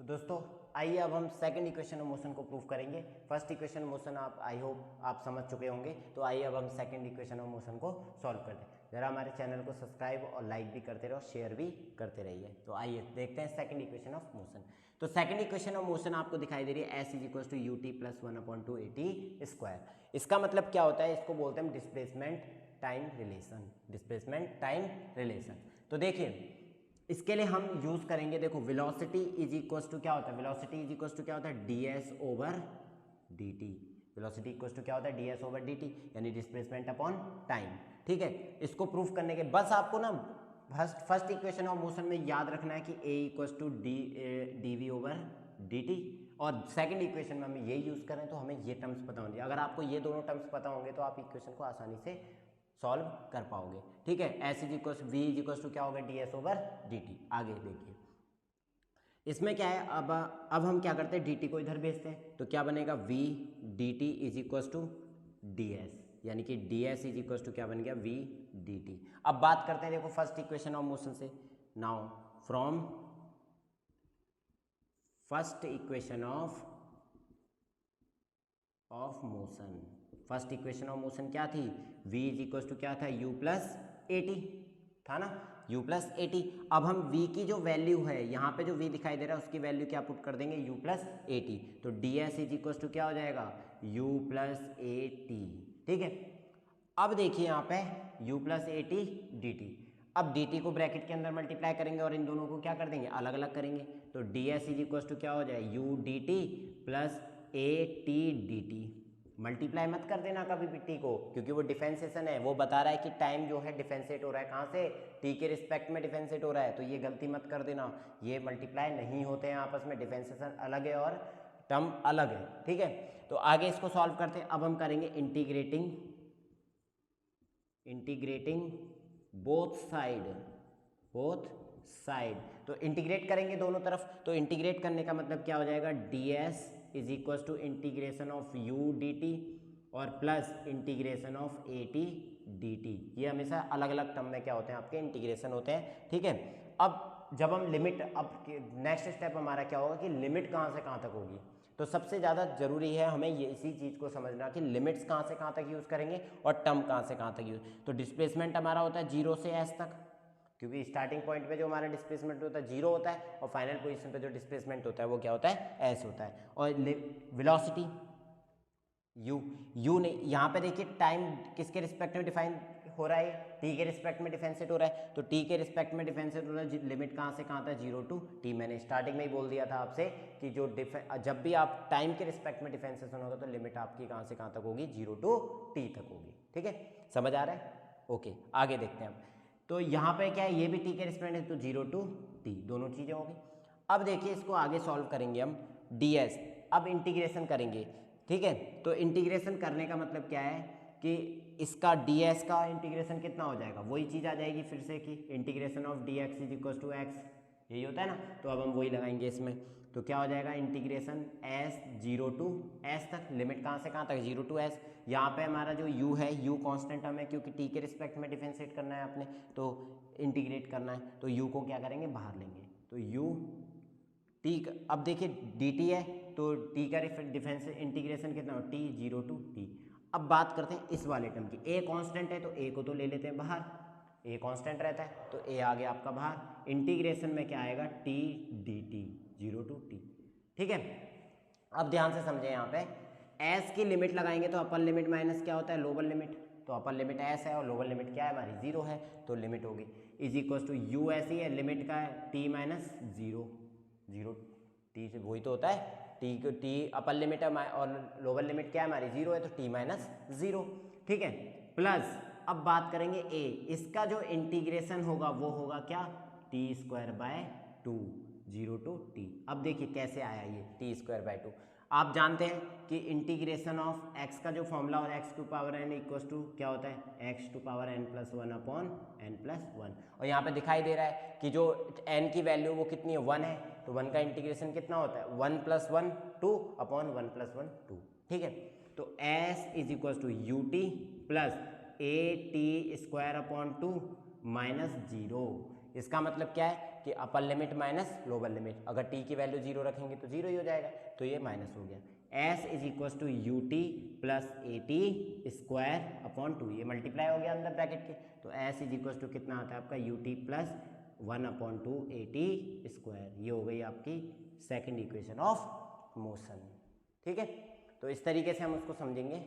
तो दोस्तों आइए अब हम सेकंड इक्वेशन ऑफ मोशन को प्रूव करेंगे। First equation of motion I hope आप समझ चुके होंगे। तो आइए अब हम सेकंड इक्वेशन ऑफ मोशन को सॉल्व करते हैं। जरा हमारे चैनल को सब्सक्राइब और लाइक भी करते रहो, शेयर भी करते रहिए। तो आइए देखते हैं सेकंड इक्वेशन ऑफ मोशन। तो सेकंड इक्वेशन ऑफ मोशन आपको दिखाई दे रही है s is equal to u t plus 1/2 square. इसका मतलब क्या होता है, इसको बोलते हैं displacement time relation. Displacement time relation. तो देखिए इसके लिए हम यूज करेंगे, देखो वेलोसिटी इज इक्वल्स टू क्या होता है, वेलोसिटी इज इक्वल्स टू क्या होता है ds over dt। Velocity equals to क्या होता है ds ओवर dt, यानी डिस्प्लेसमेंट अपॉन टाइम। ठीक है, इसको प्रूफ करने के बस आपको ना फर्स्ट इक्वेशन ऑफ मोशन में याद रखना है कि a equals to dv over dt, और सेकंड इक्वेशन में हम ये यूज करें तो हमें ये टर्म्स पता होंगे। अगर आपको ये दोनों टर्म्स पता होंगे तो आप इक्वेशन को आसानी से सॉल्व कर पाओगे। ठीक है, s is equal v is equal to क्या होगा d s over d t. आगे देखिए इसमें क्या है, अब हम क्या करते हैं डी टी को इधर भेजते हैं तो क्या बनेगा v d t is equal to d s, यानी कि d s is equal to क्या बन गया वी डी टी। अब बात करते हैं देखो फर्स्ट इक्वेशन ऑफ मोशन से। Now from first equation of motion, first equation of motion क्या थी, v इज इक्वल टू क्या था u प्लस ए टी था ना, u प्लस ए टी। अब हम v की जो वैल्यू है यहाँ पे जो v दिखाई दे रहा है उसकी वैल्यू क्या पुट कर देंगे u प्लस ए टी। तो ds इज इक्वल टू क्या हो जाएगा u प्लस ए टी। ठीक है, अब देखिए यहाँ पे u plus a t d T. अब dt को ब्रैकेट के अंदर मल्टीप्लाई करेंगे और इन दोनों को क्या कर देंगे अलग अलग करेंगे। तो ds इज इक्वल टू क्या हो जाए u D T plus a t d T. Multiply मत कर देना कभी भी टी को, क्योंकि वो डिफरेंशिएशन है, वो बता रहा है कि टाइम जो है डिफरेंशिएट हो रहा है कहाँ से, टी के रिस्पेक्ट में डिफरेंशिएट हो रहा है। तो ये गलती मत कर देना, ये मल्टीप्लाई नहीं होते हैं आपस में, डिफरेंशिएशन अलग है और टर्म अलग है। ठीक है, तो आगे इसको सॉल्व करते हैं। अब हम करेंगे इंटीग्रेटिंग बोथ साइड। तो इंटीग्रेट करेंगे दोनों तरफ, तो इंटीग्रेट करने का मतलब क्या हो जाएगा ds is equal to integration of u dt और plus integration of a t d t. ये हमेशा अलग अलग टर्म में क्या होते हैं आपके इंटीग्रेशन होते हैं। ठीक है, अब जब हम लिमिट, अब नेक्स्ट स्टेप हमारा क्या होगा कि लिमिट कहाँ से कहाँ तक होगी। तो सबसे ज़्यादा जरूरी है हमें ये इसी चीज़ को समझना कि लिमिट्स कहाँ से कहाँ तक यूज़ करेंगे और टर्म कहाँ से कहाँ तक यूज़। तो डिस्प्लेसमेंट हमारा होता है 0 से s तक, क्योंकि स्टार्टिंग पॉइंट पे जो हमारा डिस्प्लेसमेंट होता है 0 होता है और फाइनल पोजीशन पे जो डिस्प्लेसमेंट होता है वो क्या होता है s होता है। और वेलोसिटी u ने यहाँ पे देखिए टाइम किसके रिस्पेक्ट में डिफाइन हो रहा है, t के रिस्पेक्ट में डिफरेंशिएट हो रहा है। तो t के रिस्पेक्ट में डिफरेंशिएट हो रहा है, लिमिट कहाँ से कहाँ था 0 टू t। मैंने स्टार्टिंग में ही बोल दिया था आपसे कि जो जब भी आप टाइम के रिस्पेक्ट में डिफरेंशिएशन होगा तो लिमिट आपकी कहाँ से कहाँ तक होगी 0 टू t तक होगी। ठीक है, समझ आ रहा है? ओके, आगे देखते हैं हम। तो यहाँ पे क्या है, ये भी t के रिस्पेक्ट है तो 0 टू t दोनों चीज़ें होगी। अब देखिए इसको आगे सॉल्व करेंगे हम ds, अब इंटीग्रेशन करेंगे। ठीक है, तो इंटीग्रेशन करने का मतलब क्या है कि इसका ds का इंटीग्रेशन कितना हो जाएगा, वही चीज़ आ जाएगी फिर से कि integration of dx is equal to x, यही होता है ना। तो अब हम वही लगाएंगे इसमें, तो क्या हो जाएगा इंटीग्रेशन s 0 टू s तक, लिमिट कहाँ से कहाँ तक 0 टू s। यहाँ पे हमारा जो u है u कांस्टेंट हमें क्योंकि t के रिस्पेक्ट में डिफरेंशिएट करना है अपने, तो इंटीग्रेट करना है तो u को क्या करेंगे बाहर लेंगे। तो u t, अब देखिए dt है तो t का डिफरेंस इंटीग्रेशन कितना हो t 0 टू t। अब बात करते हैं इस वाले टर्म की, a कांस्टेंट है तो a को तो ले लेते हैं बाहर, a कांस्टेंट रहता है तो a आ गया आपका बाहर। इंटीग्रेशन में क्या आएगा t dt 0 टू t। ठीक है, अब ध्यान से समझे, यहाँ पे s की लिमिट लगाएंगे तो अपर लिमिट माइनस क्या होता है लोअर लिमिट, तो अपर लिमिट s है और लोअर लिमिट क्या है हमारी 0 है, तो लिमिट होगी इज इक्वल टू u ऐसी है, लिमिट का है t माइनस 0 t से वही तो होता है t अपर लिमिट है और लोअर लिमिट क्या है हमारी 0 है तो t माइनस 0। ठीक है, प्लस अब बात करेंगे a, इसका जो इंटीग्रेशन होगा वो होगा क्या t square by 2 0 to t। अब देखिए कैसे आया ये t स्क्वायर बाय 2, आप जानते हैं कि इंटीग्रेशन ऑफ x का जो फॉर्मूला और x to power n equal to क्या होता है x to power n plus 1 upon n plus 1। और यहाँ पे दिखाई दे रहा है कि जो n की वैल्यू वो कितनी है 1 है, तो 1 का इंटीग्रेशन कितना होता है 1 प्लस 1 2 अपॉन 1 प्लस 1 2। ठीक है, तो s is equal to u t plus a t square upon 2 minus 0, इसका मतलब क्या है कि upper limit minus lower limit, अगर टी की वैल्यू 0 रखेंगे तो 0 ही हो जाएगा, तो ये माइनस हो गया। S is equal to u t plus a t square upon 2, ये मल्टीप्लाई हो गया अंदर ब्रैकेट के, तो एस इज इक्वल टू कितना आता है आपका you t plus 1/2 A t square, ये हो गई आपकी सेकेंड इक्वेशन ऑफ मोशन। ठीक है, तो इस तरीके से हम उसको समझेंगे।